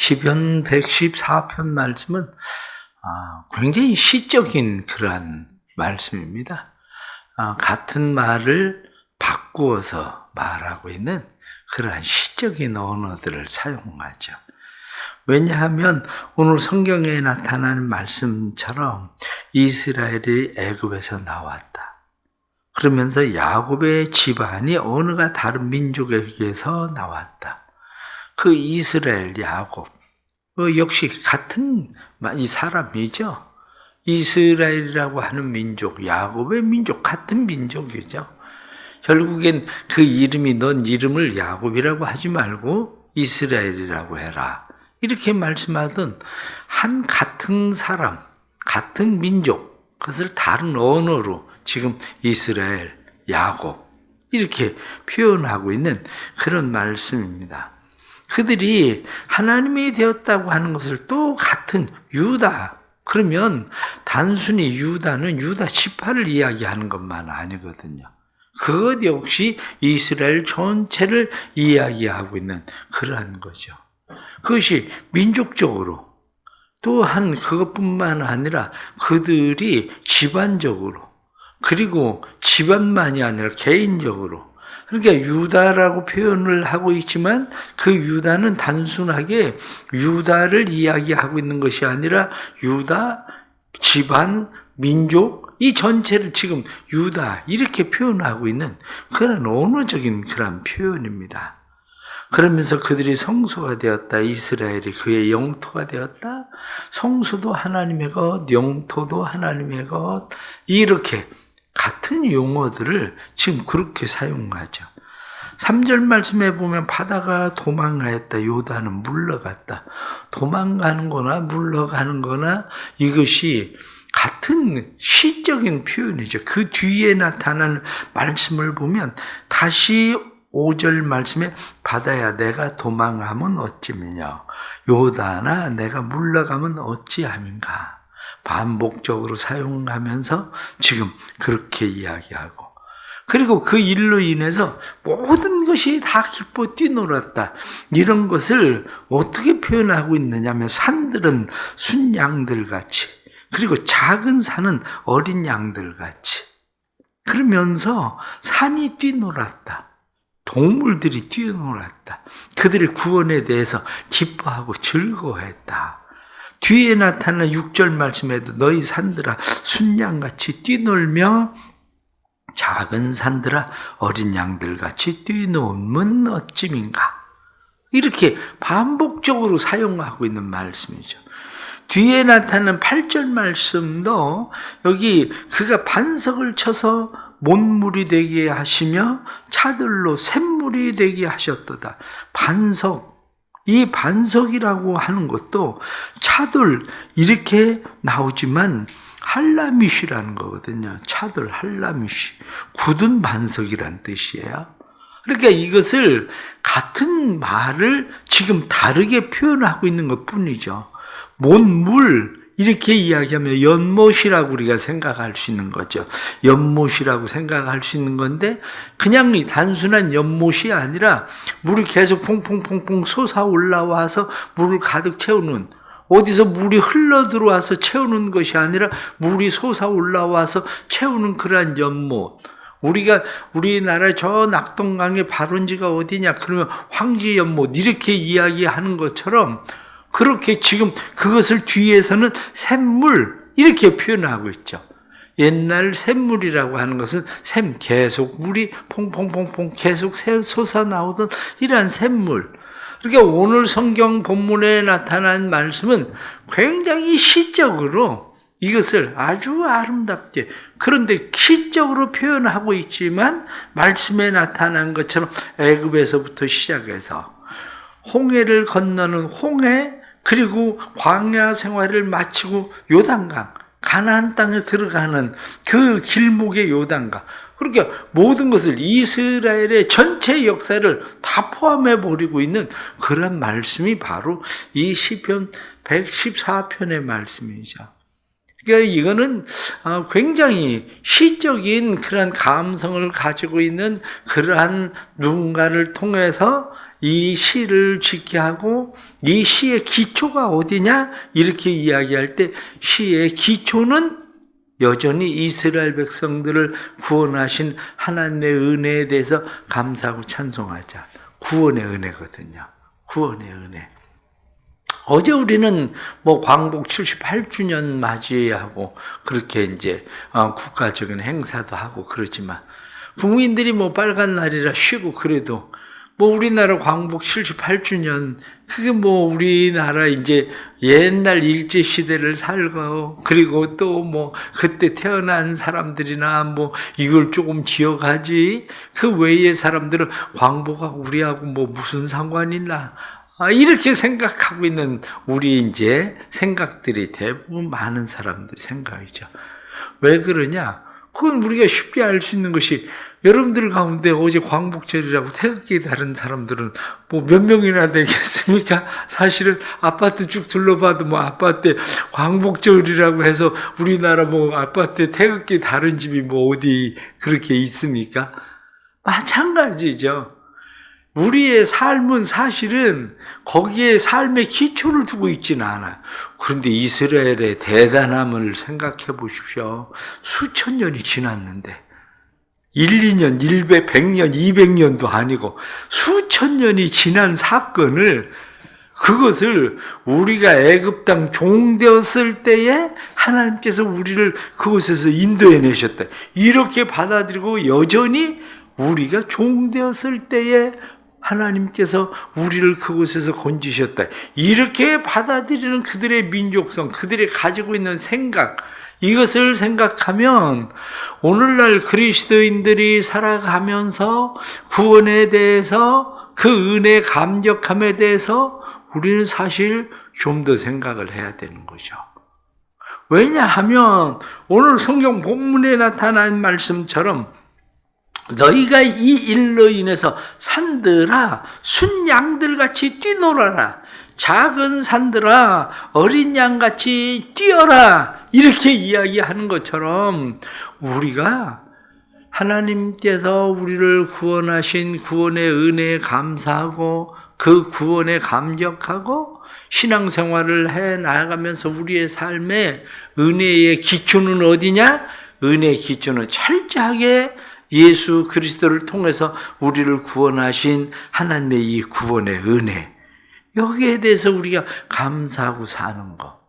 시편 114편 말씀은 굉장히 시적인 그러한 말씀입니다. 같은 말을 바꾸어서 말하고 있는 그러한 시적인 언어들을 사용하죠. 왜냐하면 오늘 성경에 나타나는 말씀처럼 이스라엘이 애굽에서 나왔다. 그러면서 야곱의 집안이 어느가 다른 민족에게서 나왔다. 그 이스라엘, 야곱 역시 같은 사람이죠. 이스라엘이라고 하는 민족, 야곱의 민족, 같은 민족이죠. 결국엔 그 이름이 넌 이름을 야곱이라고 하지 말고 이스라엘이라고 해라. 이렇게 말씀하던 한 같은 사람, 같은 민족, 그것을 다른 언어로 지금 이스라엘, 야곱 이렇게 표현하고 있는 그런 말씀입니다. 그들이 하나님이 되었다고 하는 것을 또 같은 유다, 그러면 단순히 유다는 유다 지파를 이야기하는 것만 아니거든요. 그것 역시 이스라엘 전체를 이야기하고 있는 그러한 거죠. 그것이 민족적으로 또한 그것뿐만 아니라 그들이 집안적으로 그리고 집안만이 아니라 개인적으로, 그러니까 유다라고 표현을 하고 있지만 그 유다는 단순하게 유다를 이야기하고 있는 것이 아니라 유다, 집안, 민족 이 전체를 지금 유다 이렇게 표현하고 있는 그런 언어적인 그런 표현입니다. 그러면서 그들이 성소가 되었다. 이스라엘이 그의 영토가 되었다. 성소도 하나님의 것, 영토도 하나님의 것, 이렇게 같은 용어들을 지금 그렇게 사용하죠. 3절 말씀에 보면 바다가 도망가였다. 요단은 물러갔다. 도망가는 거나 물러가는 거나 이것이 같은 시적인 표현이죠. 그 뒤에 나타나는 말씀을 보면 다시 5절 말씀에 바다야 내가 도망하면 어찌미냐, 요단아 내가 물러가면 어찌함인가. 반복적으로 사용하면서 지금 그렇게 이야기하고, 그리고 그 일로 인해서 모든 것이 다 기뻐 뛰놀았다. 이런 것을 어떻게 표현하고 있느냐면 산들은 순양들 같이, 그리고 작은 산은 어린 양들 같이, 그러면서 산이 뛰놀았다. 동물들이 뛰어놀았다. 그들의 구원에 대해서 기뻐하고 즐거워했다. 뒤에 나타나는 6절 말씀에도 너희 산들아 순양같이 뛰놀며 작은 산들아 어린 양들같이 뛰놀면 어찌민가. 이렇게 반복적으로 사용하고 있는 말씀이죠. 뒤에 나타나는 8절 말씀도 여기 그가 반석을 쳐서 못물이 되게 하시며 차들로 샘물이 되게 하셨도다. 반석, 이 반석이라고 하는 것도 차들 이렇게 나오지만 할라밋이라는 거거든요. 차들, 할라밋이 굳은 반석이란 뜻이에요. 그러니까 이것을 같은 말을 지금 다르게 표현하고 있는 것 뿐이죠. 못물 이렇게 이야기하면 연못이라고 우리가 생각할 수 있는 거죠. 연못이라고 생각할 수 있는 건데 그냥 단순한 연못이 아니라 물이 계속 퐁퐁퐁퐁 솟아 올라와서 물을 가득 채우는, 어디서 물이 흘러 들어와서 채우는 것이 아니라 물이 솟아 올라와서 채우는 그러한 연못. 우리나라 저 낙동강의 발원지가 어디냐 그러면 황지연못 이렇게 이야기하는 것처럼 그렇게 지금 그것을 뒤에서는 샘물 이렇게 표현하고 있죠. 옛날 샘물이라고 하는 것은 계속 물이 퐁퐁퐁퐁 계속 솟아나오던 이러한 샘물. 그러니까 오늘 성경 본문에 나타난 말씀은 굉장히 시적으로 이것을 아주 아름답게, 그런데 시적으로 표현하고 있지만 말씀에 나타난 것처럼 애굽에서부터 시작해서 홍해를 건너는 홍해, 그리고 광야 생활을 마치고 요단강, 가나안 땅에 들어가는 그 길목의 요단강, 그러니까 모든 것을 이스라엘의 전체 역사를 다 포함해 버리고 있는 그런 말씀이 바로 이 시편 114편의 말씀이죠. 그러니까 이거는 굉장히 시적인 그러한 감성을 가지고 있는 그러한 누군가를 통해서 이 시를 짓게 하고 이 시의 기초가 어디냐? 이렇게 이야기할 때 시의 기초는 여전히 이스라엘 백성들을 구원하신 하나님의 은혜에 대해서 감사하고 찬송하자. 구원의 은혜거든요. 구원의 은혜. 어제 우리는 광복 78주년 맞이하고 그렇게 이제 국가적인 행사도 하고 그러지만 국민들이 빨간 날이라 쉬고 그래도 우리나라 광복 78주년 그게 우리나라 이제 옛날 일제 시대를 살고 그리고 또 그때 태어난 사람들이나 이걸 조금 기억하지 그 외의 사람들은 광복하고 우리하고 무슨 상관이 있나 이렇게 생각하고 있는 우리 이제 생각들이 대부분 많은 사람들의 생각이죠. 왜 그러냐? 그건 우리가 쉽게 알 수 있는 것이 여러분들 가운데 어제 광복절이라고 태극기 다른 사람들은 몇 명이나 되겠습니까? 사실은 아파트 쭉 둘러봐도 아파트에 광복절이라고 해서 우리나라 아파트에 태극기 다른 집이 어디 그렇게 있습니까? 마찬가지죠. 우리의 삶은 사실은 거기에 삶의 기초를 두고 있지는 않아요. 그런데 이스라엘의 대단함을 생각해 보십시오. 수천 년이 지났는데 1, 2년, 100, 100년, 200년도 아니고 수천 년이 지난 사건을 그것을 우리가 애굽 땅 종되었을 때에 하나님께서 우리를 그곳에서 인도해 내셨다. 이렇게 받아들이고 여전히 우리가 종되었을 때에 하나님께서 우리를 그곳에서 건지셨다. 이렇게 받아들이는 그들의 민족성, 그들이 가지고 있는 생각, 이것을 생각하면 오늘날 그리스도인들이 살아가면서 구원에 대해서 그 은혜의 감격함에 대해서 우리는 사실 좀 더 생각을 해야 되는 거죠. 왜냐하면 오늘 성경 본문에 나타난 말씀처럼 너희가 이 일로 인해서 산들아 순양들같이 뛰놀아라. 작은 산들아 어린 양같이 뛰어라. 이렇게 이야기하는 것처럼 우리가 하나님께서 우리를 구원하신 구원의 은혜에 감사하고 그 구원에 감격하고 신앙생활을 해 나가면서 우리의 삶의 은혜의 기초는 어디냐? 은혜의 기초는 철저하게 예수 그리스도를 통해서 우리를 구원하신 하나님의 이 구원의 은혜, 여기에 대해서 우리가 감사하고 사는 것.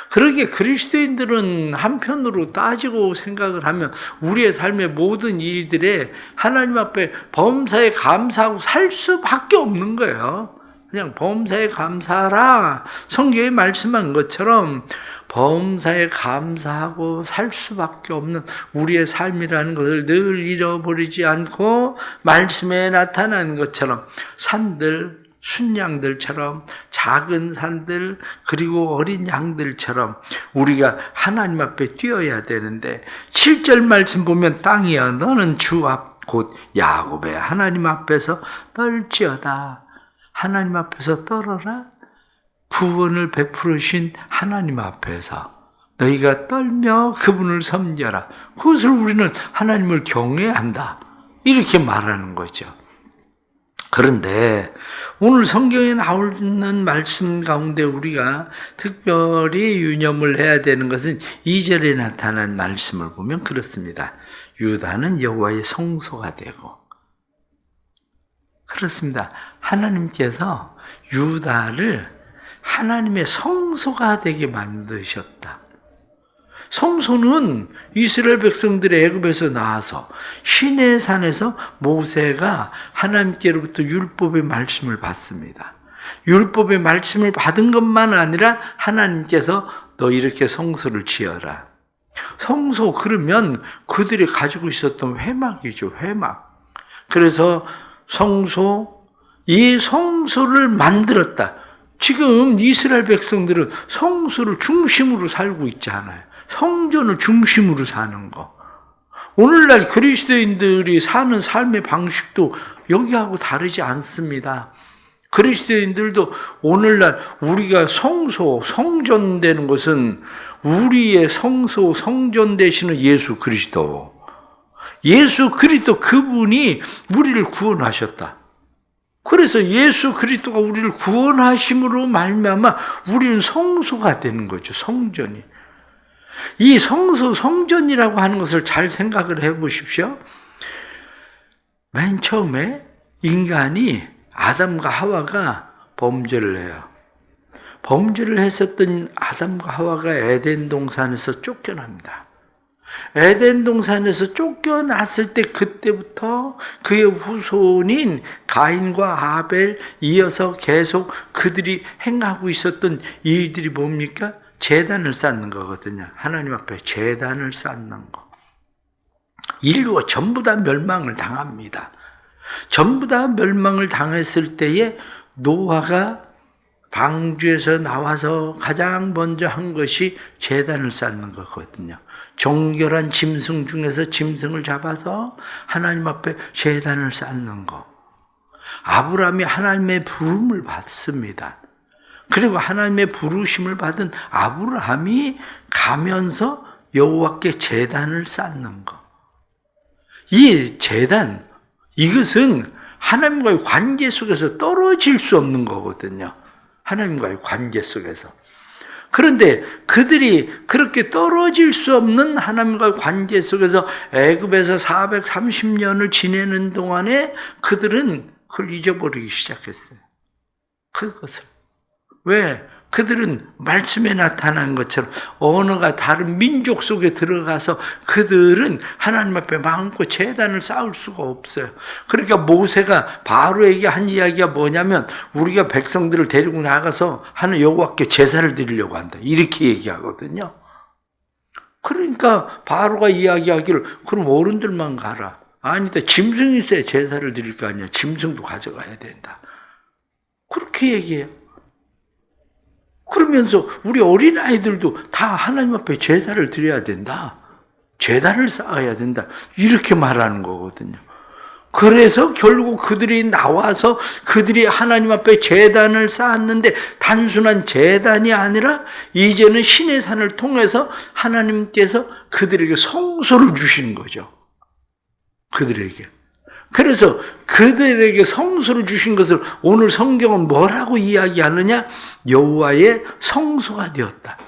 그러게 그리스도인들은 한편으로 따지고 생각을 하면 우리의 삶의 모든 일들에 하나님 앞에 범사에 감사하고 살 수밖에 없는 거예요. 그냥 범사에 감사하라. 성경에 말씀한 것처럼 범사에 감사하고 살 수밖에 없는 우리의 삶이라는 것을 늘 잃어버리지 않고 말씀에 나타난 것처럼 산들, 순양들처럼 작은 산들 그리고 어린 양들처럼 우리가 하나님 앞에 뛰어야 되는데 7절 말씀 보면 땅이여 너는 주 앞 곧 야곱의 하나님 앞에서 떨지어다. 하나님 앞에서 떨어라. 구원을 베푸르신 하나님 앞에서 너희가 떨며 그분을 섬겨라. 그것을 우리는 하나님을 경외한다. 이렇게 말하는 거죠. 그런데 오늘 성경에 나오는 말씀 가운데 우리가 특별히 유념을 해야 되는 것은 2절에 나타난 말씀을 보면 그렇습니다. 유다는 여호와의 성소가 되고, 그렇습니다. 하나님께서 유다를 하나님의 성소가 되게 만드셨다. 성소는 이스라엘 백성들의 애굽에서 나와서 시내산에서 모세가 하나님께로부터 율법의 말씀을 받습니다. 율법의 말씀을 받은 것만 아니라 하나님께서 너 이렇게 성소를 지어라. 성소 그러면 그들이 가지고 있었던 회막이죠. 회막. 그래서 성소, 이 성소를 만들었다. 지금 이스라엘 백성들은 성소를 중심으로 살고 있지 않아요. 성전을 중심으로 사는 거. 오늘날 그리스도인들이 사는 삶의 방식도 여기하고 다르지 않습니다. 그리스도인들도 오늘날 우리가 성소, 성전 되는 것은 우리의 성소, 성전 되시는 예수 그리스도. 예수 그리스도 그분이 우리를 구원하셨다. 그래서 예수 그리스도가 우리를 구원하심으로 말미암아 우리는 성소가 되는 거죠. 성전이. 이 성전이라고 하는 것을 잘 생각을 해 보십시오. 맨 처음에 인간이 아담과 하와가 범죄를 해요. 범죄를 했었던 아담과 하와가 에덴 동산에서 쫓겨납니다. 에덴 동산에서 쫓겨났을 때 그때부터 그의 후손인 가인과 아벨 이어서 계속 그들이 행하고 있었던 일들이 뭡니까? 제단을 쌓는 거거든요. 하나님 앞에 제단을 쌓는 거. 인류가 전부 다 멸망을 당합니다. 전부 다 멸망을 당했을 때에 노아가 방주에서 나와서 가장 먼저 한 것이 제단을 쌓는 거거든요. 정결한 짐승 중에서 짐승을 잡아서 하나님 앞에 제단을 쌓는 거. 아브라함이 하나님의 부름을 받습니다. 그리고 하나님의 부르심을 받은 아브라함이 가면서 여호와께 제단을 쌓는 거. 이 제단, 이것은 하나님과의 관계 속에서 떨어질 수 없는 거거든요. 하나님과의 관계 속에서. 그런데 그들이 그렇게 떨어질 수 없는 하나님과의 관계 속에서 애굽에서 430년을 지내는 동안에 그들은 그걸 잊어버리기 시작했어요. 그것을. 왜? 그들은 말씀에 나타난 것처럼 언어가 다른 민족 속에 들어가서 그들은 하나님 앞에 마음껏 제단을 쌓을 수가 없어요. 그러니까 모세가 바로에게 한 이야기가 뭐냐면 우리가 백성들을 데리고 나가서 하는 여호와께 제사를 드리려고 한다. 이렇게 얘기하거든요. 그러니까 바로가 이야기하기를 그럼 어른들만 가라. 아니다. 짐승이 있어야 제사를 드릴 거 아니야. 짐승도 가져가야 된다. 그렇게 얘기해요. 그러면서 우리 어린아이들도 다 하나님 앞에 제사를 드려야 된다. 제단을 쌓아야 된다. 이렇게 말하는 거거든요. 그래서 결국 그들이 나와서 그들이 하나님 앞에 제단을 쌓았는데 단순한 제단이 아니라 이제는 신의 산을 통해서 하나님께서 그들에게 성소를 주시는 거죠. 그들에게. 그래서 그들에게 성소를 주신 것을 오늘 성경은 뭐라고 이야기하느냐? 여호와의 성소가 되었다.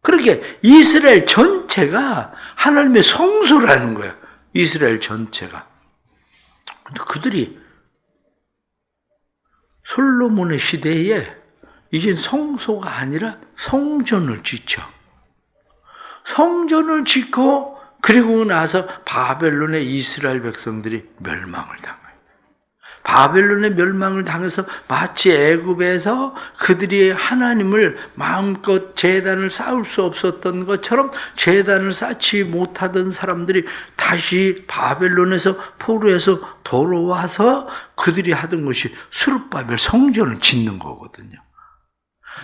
그렇게 이스라엘 전체가 하나님의 성소라는 거예요. 이스라엘 전체가. 근데 그들이 솔로몬의 시대에 이젠 성소가 아니라 성전을 짓죠. 성전을 짓고 그리고 나서 바벨론의 이스라엘 백성들이 멸망을 당해요. 바벨론의 멸망을 당해서 마치 애굽에서 그들이 하나님을 마음껏 제단을 쌓을 수 없었던 것처럼 제단을 쌓지 못하던 사람들이 다시 바벨론에서 포로에서 돌아와서 그들이 하던 것이 스룹바벨 성전을 짓는 거거든요.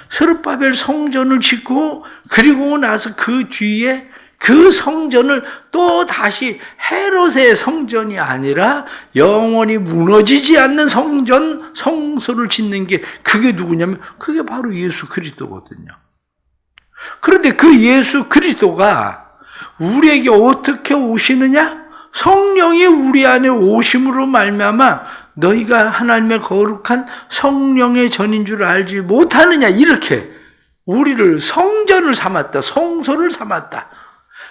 스룹바벨 성전을 짓고 그리고 나서 그 뒤에 그 성전을 또 다시 헤롯의 성전이 아니라 영원히 무너지지 않는 성전, 성소를 짓는 게 그게 누구냐면 그게 바로 예수 그리스도거든요. 그런데 그 예수 그리스도가 우리에게 어떻게 오시느냐? 성령이 우리 안에 오심으로 말미암아 너희가 하나님의 거룩한 성령의 전인 줄 알지 못하느냐? 이렇게 우리를 성전을 삼았다. 성소를 삼았다.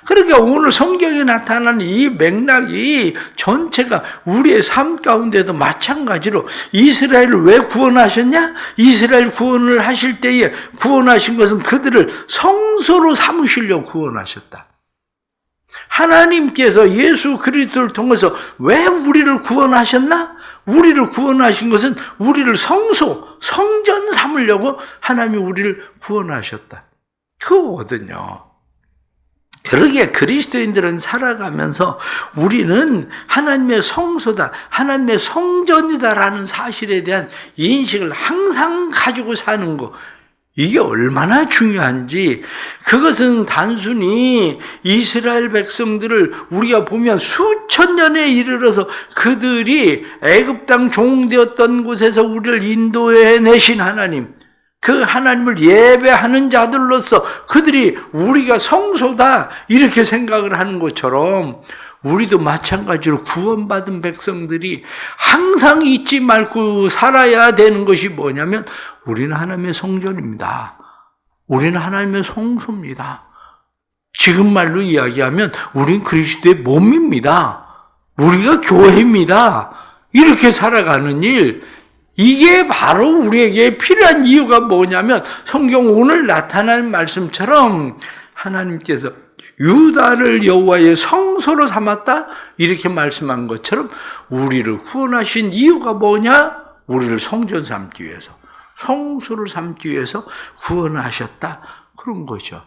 그러니까 오늘 성경에 나타나는 이 맥락이 전체가 우리의 삶 가운데도 마찬가지로 이스라엘을 왜 구원하셨냐? 이스라엘 구원을 하실 때에 구원하신 것은 그들을 성소로 삼으시려고 구원하셨다. 하나님께서 예수 그리스도를 통해서 왜 우리를 구원하셨나? 우리를 구원하신 것은 우리를 성소, 성전 삼으려고 하나님이 우리를 구원하셨다. 그거거든요. 그러기에 그리스도인들은 살아가면서 우리는 하나님의 성소다, 하나님의 성전이다라는 사실에 대한 인식을 항상 가지고 사는 거, 이게 얼마나 중요한지. 그것은 단순히 이스라엘 백성들을 우리가 보면 수천 년에 이르러서 그들이 애굽 땅 종되었던 곳에서 우리를 인도해 내신 하나님, 그 하나님을 예배하는 자들로서 그들이 우리가 성소다 이렇게 생각을 하는 것처럼 우리도 마찬가지로 구원받은 백성들이 항상 잊지 말고 살아야 되는 것이 뭐냐면 우리는 하나님의 성전입니다. 우리는 하나님의 성소입니다. 지금 말로 이야기하면 우리는 그리스도의 몸입니다. 우리가 교회입니다. 이렇게 살아가는 일, 이게 바로 우리에게 필요한 이유가 뭐냐면 성경 오늘 나타난 말씀처럼 하나님께서 유다를 여호와의 성소로 삼았다 이렇게 말씀한 것처럼 우리를 구원하신 이유가 뭐냐? 우리를 성전 삼기 위해서, 성소를 삼기 위해서 구원하셨다 그런 거죠.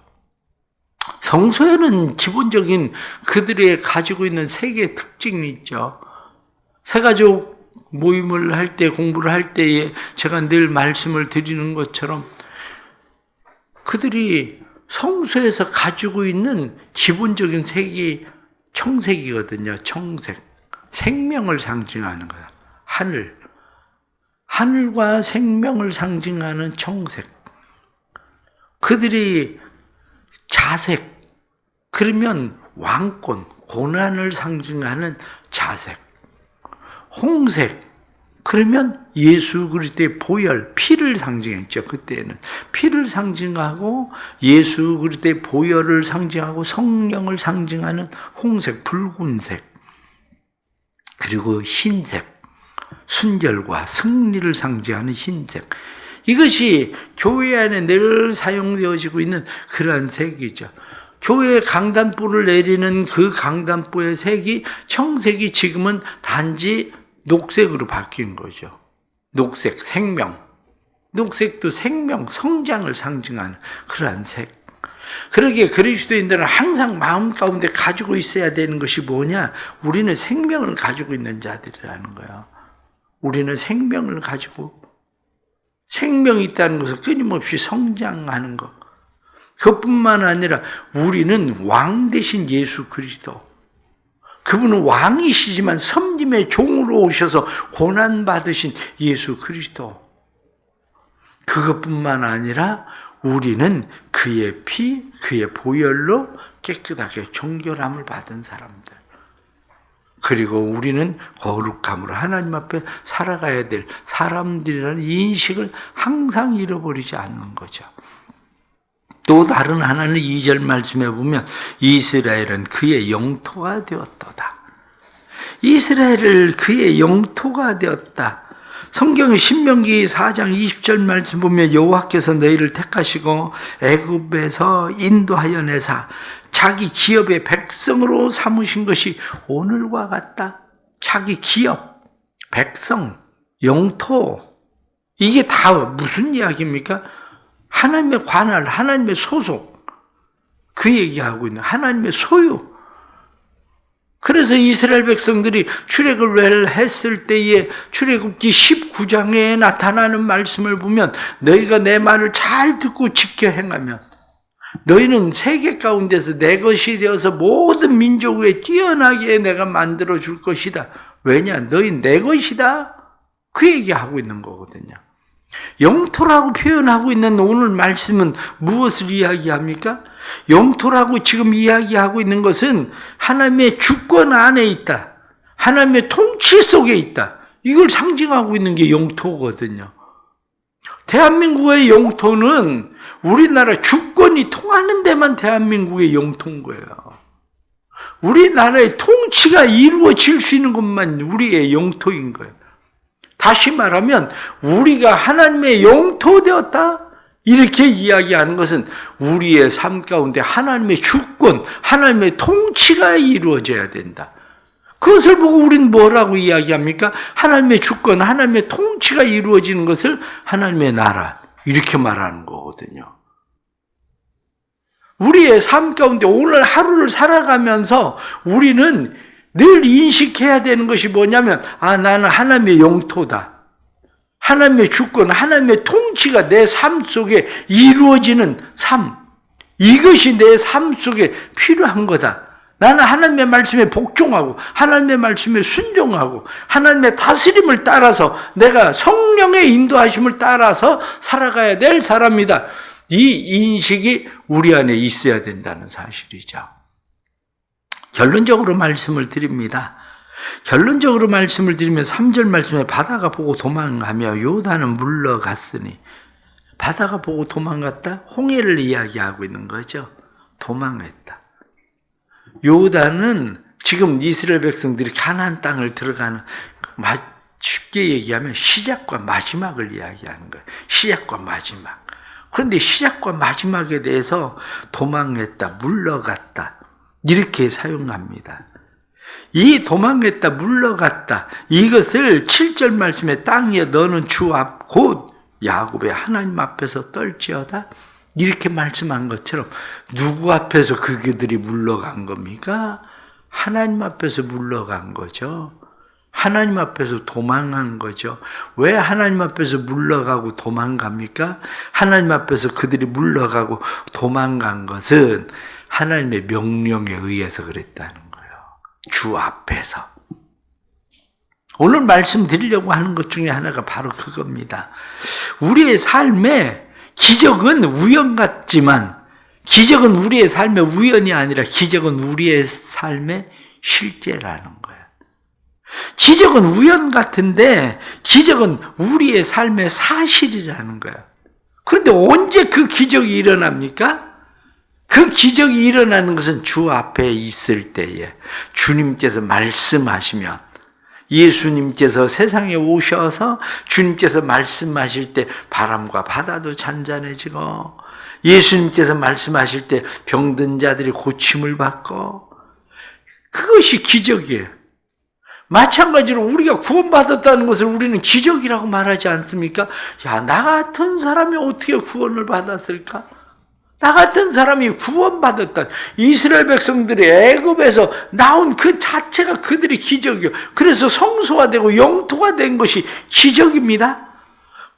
성소에는 기본적인 그들의 가지고 있는 세 개의 특징이 있죠. 새가족 모임을 할 때, 공부를 할 때에 제가 늘 말씀을 드리는 것처럼 그들이 성소에서 가지고 있는 기본적인 색이 청색이거든요. 청색. 생명을 상징하는 거야. 하늘. 하늘과 생명을 상징하는 청색. 그들이 자색. 그러면 왕권, 고난을 상징하는 자색. 홍색. 그러면 예수 그리스도의 보혈, 피를 상징했죠. 그때는 피를 상징하고 예수 그리스도의 보혈을 상징하고 성령을 상징하는 홍색, 붉은색, 그리고 흰색, 순결과 승리를 상징하는 흰색. 이것이 교회 안에 늘 사용되어지고 있는 그러한 색이죠. 교회 강단보를 내리는 그 강단보의 색이 청색이 지금은 단지 녹색으로 바뀐 거죠. 녹색, 생명. 녹색도 생명, 성장을 상징하는 그러한 색. 그러기에 그리스도인들은 항상 마음 가운데 가지고 있어야 되는 것이 뭐냐? 우리는 생명을 가지고 있는 자들이라는 거예요. 우리는 생명을 가지고, 생명이 있다는 것을 끊임없이 성장하는 것. 그뿐만 아니라 우리는 왕 대신 예수 그리스도. 그분은 왕이시지만 섬김의 종으로 오셔서 고난받으신 예수 그리스도. 그것뿐만 아니라 우리는 그의 피, 그의 보혈로 깨끗하게 정결함을 받은 사람들. 그리고 우리는 거룩함으로 하나님 앞에 살아가야 될 사람들이라는 인식을 항상 잃어버리지 않는 거죠. 또 다른 하나는 2절 말씀에 보면 이스라엘은 그의 영토가 되었도다. 이스라엘을 그의 영토가 되었다. 성경의 신명기 4장 20절 말씀 보면 여호와께서 너희를 택하시고 애굽에서 인도하여 내사 자기 기업의 백성으로 삼으신 것이 오늘과 같다. 자기 기업, 백성, 영토, 이게 다 무슨 이야기입니까? 하나님의 관할, 하나님의 소속, 그 얘기하고 있는 하나님의 소유. 그래서 이스라엘 백성들이 출애굽을 했을 때에 출애굽기 19장에 나타나는 말씀을 보면 너희가 내 말을 잘 듣고 지켜 행하면 너희는 세계 가운데서 내 것이 되어서 모든 민족 위에 뛰어나게 내가 만들어 줄 것이다. 왜냐? 너희 내 것이다. 그 얘기하고 있는 거거든요. 영토라고 표현하고 있는 오늘 말씀은 무엇을 이야기합니까? 영토라고 지금 이야기하고 있는 것은 하나님의 주권 안에 있다. 하나님의 통치 속에 있다. 이걸 상징하고 있는 게 영토거든요. 대한민국의 영토는 우리나라 주권이 통하는 데만 대한민국의 영토인 거예요. 우리나라의 통치가 이루어질 수 있는 것만 우리의 영토인 거예요. 다시 말하면 우리가 하나님의 영토 되었다 이렇게 이야기하는 것은 우리의 삶 가운데 하나님의 주권, 하나님의 통치가 이루어져야 된다. 그것을 보고 우리는 뭐라고 이야기합니까? 하나님의 주권, 하나님의 통치가 이루어지는 것을 하나님의 나라 이렇게 말하는 거거든요. 우리의 삶 가운데 오늘 하루를 살아가면서 우리는 늘 인식해야 되는 것이 뭐냐면 나는 하나님의 영토다. 하나님의 주권, 하나님의 통치가 내 삶 속에 이루어지는 삶. 이것이 내 삶 속에 필요한 거다. 나는 하나님의 말씀에 복종하고 하나님의 말씀에 순종하고 하나님의 다스림을 따라서 내가 성령의 인도하심을 따라서 살아가야 될 사람이다. 이 인식이 우리 안에 있어야 된다는 사실이죠. 결론적으로 말씀을 드립니다. 결론적으로 말씀을 드리면 3절 말씀에 바다가 보고 도망가며 요단은 물러갔으니, 바다가 보고 도망갔다? 홍해를 이야기하고 있는 거죠. 도망했다. 요단은 지금 이스라엘 백성들이 가나안 땅을 들어가는, 쉽게 얘기하면 시작과 마지막을 이야기하는 거예요. 시작과 마지막. 그런데 시작과 마지막에 대해서 도망했다, 물러갔다 이렇게 사용합니다. 이 도망했다, 물러갔다 이것을 7절 말씀에 땅 위에 너는 주 앞 곧 야곱의 하나님 앞에서 떨지어다 이렇게 말씀한 것처럼 누구 앞에서 그들이 물러간 겁니까? 하나님 앞에서 물러간 거죠. 하나님 앞에서 도망한 거죠. 왜 하나님 앞에서 물러가고 도망갑니까? 하나님 앞에서 그들이 물러가고 도망간 것은 하나님의 명령에 의해서 그랬다는 거예요. 주 앞에서. 오늘 말씀드리려고 하는 것 중에 하나가 바로 그겁니다. 우리의 삶에 기적은 우연 같지만, 기적은 우리의 삶의 우연이 아니라 기적은 우리의 삶의 실제라는 거예요. 기적은 우연 같은데 기적은 우리의 삶의 사실이라는 거예요. 그런데 언제 그 기적이 일어납니까? 그 기적이 일어나는 것은 주 앞에 있을 때에 주님께서 말씀하시면, 예수님께서 세상에 오셔서 주님께서 말씀하실 때 바람과 바다도 잔잔해지고, 예수님께서 말씀하실 때 병든 자들이 고침을 받고, 그것이 기적이에요. 마찬가지로 우리가 구원받았다는 것을 우리는 기적이라고 말하지 않습니까? 야, 나 같은 사람이 어떻게 구원을 받았을까? 나 같은 사람이 구원받았다. 이스라엘 백성들이 애굽에서 나온 그 자체가 그들이 기적이요. 그래서 성소가 되고 영토가 된 것이 기적입니다.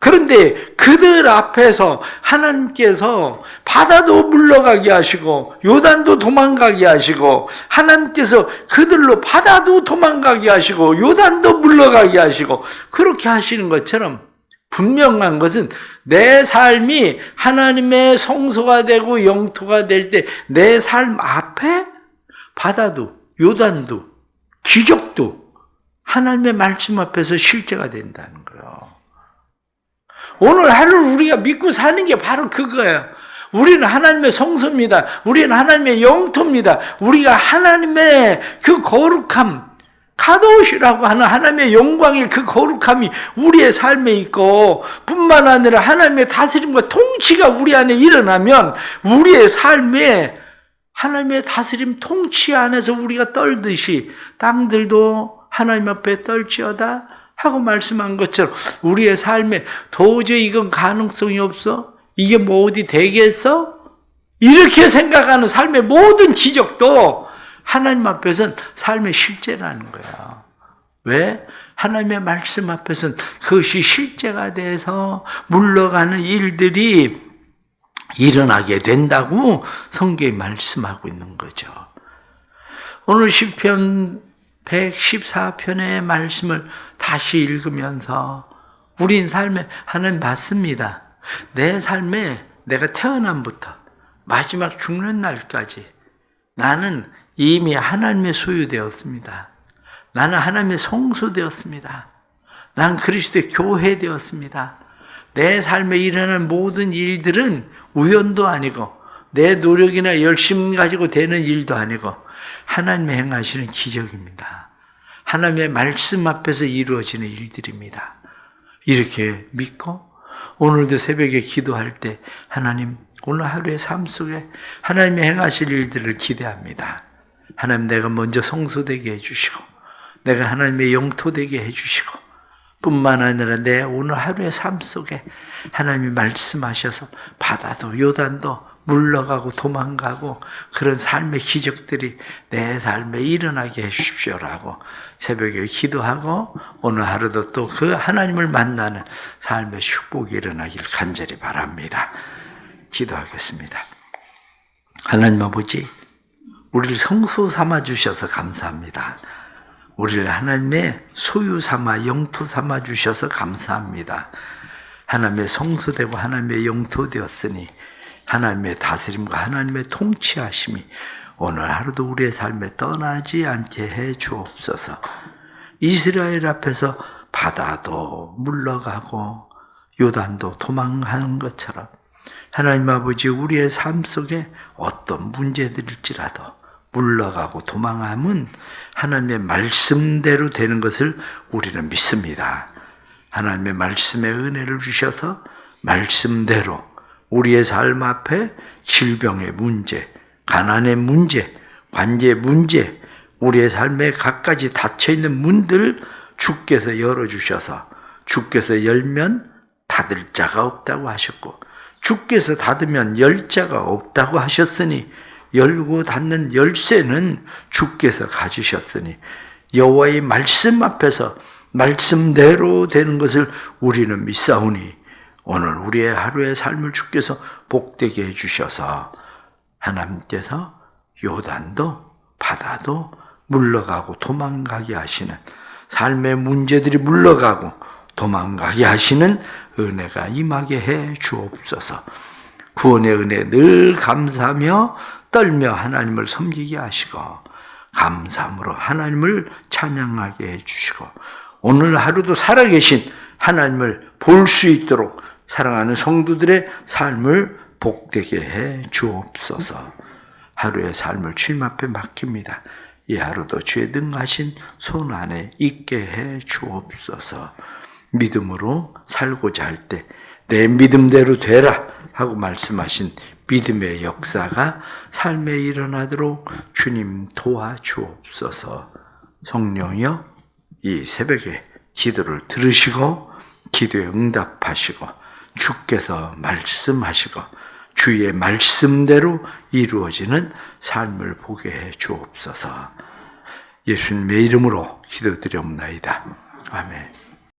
그런데 그들 앞에서 하나님께서 바다도 물러가게 하시고 요단도 도망가게 하시고, 하나님께서 그들로 바다도 도망가게 하시고 요단도 물러가게 하시고, 그렇게 하시는 것처럼 분명한 것은 내 삶이 하나님의 성소가 되고 영토가 될 때 내 삶 앞에 바다도 요단도 기적도 하나님의 말씀 앞에서 실제가 된다는 거예요. 오늘 하루를 우리가 믿고 사는 게 바로 그거예요. 우리는 하나님의 성소입니다. 우리는 하나님의 영토입니다. 우리가 하나님의 그 거룩함, 카도시라고 하는 하나님의 영광의 그 거룩함이 우리의 삶에 있고, 뿐만 아니라 하나님의 다스림과 통치가 우리 안에 일어나면 우리의 삶에 하나님의 다스림 통치 안에서 우리가 떨듯이 땅들도 하나님 앞에 떨지어다 하고 말씀한 것처럼 우리의 삶에 도저히 이건 가능성이 없어? 이게 뭐 어디 되겠어? 이렇게 생각하는 삶의 모든 기적도 하나님 앞에서는 삶의 실제라는 거야. 왜? 하나님의 말씀 앞에서는 그것이 실제가 돼서 물러가는 일들이 일어나게 된다고 성경이 말씀하고 있는 거죠. 오늘 시편 114편의 말씀을 다시 읽으면서 우린 삶에 하나님 맞습니다. 내 삶에 내가 태어남부터 마지막 죽는 날까지 나는 이미 하나님의 소유되었습니다. 나는 하나님의 성소되었습니다. 난 그리스도의 교회 되었습니다. 내 삶에 일어나는 모든 일들은 우연도 아니고 내 노력이나 열심 가지고 되는 일도 아니고 하나님의 행하시는 기적입니다. 하나님의 말씀 앞에서 이루어지는 일들입니다. 이렇게 믿고 오늘도 새벽에 기도할 때 하나님, 오늘 하루의 삶 속에 하나님의 행하실 일들을 기대합니다. 하나님, 내가 먼저 성소되게 해주시고 내가 하나님의 영토되게 해주시고, 뿐만 아니라 내 오늘 하루의 삶 속에 하나님이 말씀하셔서 바다도 요단도 물러가고 도망가고 그런 삶의 기적들이 내 삶에 일어나게 해주십시오라고 새벽에 기도하고, 오늘 하루도 또 그 하나님을 만나는 삶의 축복이 일어나길 간절히 바랍니다. 기도하겠습니다. 하나님 아버지, 우리를 성소 삼아 주셔서 감사합니다. 우리를 하나님의 소유 삼아 영토 삼아 주셔서 감사합니다. 하나님의 성소되고 하나님의 영토 되었으니 하나님의 다스림과 하나님의 통치하심이 오늘 하루도 우리의 삶에 떠나지 않게 해 주옵소서. 이스라엘 앞에서 바다도 물러가고 요단도 도망하는 것처럼 하나님 아버지 우리의 삶 속에 어떤 문제들일지라도 물러가고 도망함은 하나님의 말씀대로 되는 것을 우리는 믿습니다. 하나님의 말씀의 은혜를 주셔서 말씀대로 우리의 삶 앞에 질병의 문제, 가난의 문제, 관계의 문제, 우리의 삶에 갖가지 닫혀있는 문들을 주께서 열어주셔서 주께서 열면 닫을 자가 없다고 하셨고 주께서 닫으면 열 자가 없다고 하셨으니 열고 닫는 열쇠는 주께서 가지셨으니 여호와의 말씀 앞에서 말씀대로 되는 것을 우리는 믿사오니 오늘 우리의 하루의 삶을 주께서 복되게 해주셔서 하나님께서 요단도 바다도 물러가고 도망가게 하시는 삶의 문제들이 물러가고 도망가게 하시는 은혜가 임하게 해 주옵소서. 구원의 은혜 늘 감사하며 떨며 하나님을 섬기게 하시고 감사함으로 하나님을 찬양하게 해 주시고 오늘 하루도 살아계신 하나님을 볼 수 있도록 사랑하는 성도들의 삶을 복되게 해 주옵소서. 하루의 삶을 주님 앞에 맡깁니다. 이 하루도 주의 능하신 손 안에 있게 해 주옵소서. 믿음으로 살고자 할 때 내 믿음대로 되라 하고 말씀하신 믿음의 역사가 삶에 일어나도록 주님 도와주옵소서. 성령이여 이 새벽에 기도를 들으시고 기도에 응답하시고 주께서 말씀하시고 주의 말씀대로 이루어지는 삶을 보게 해 주옵소서. 예수님의 이름으로 기도드리옵나이다. 아멘.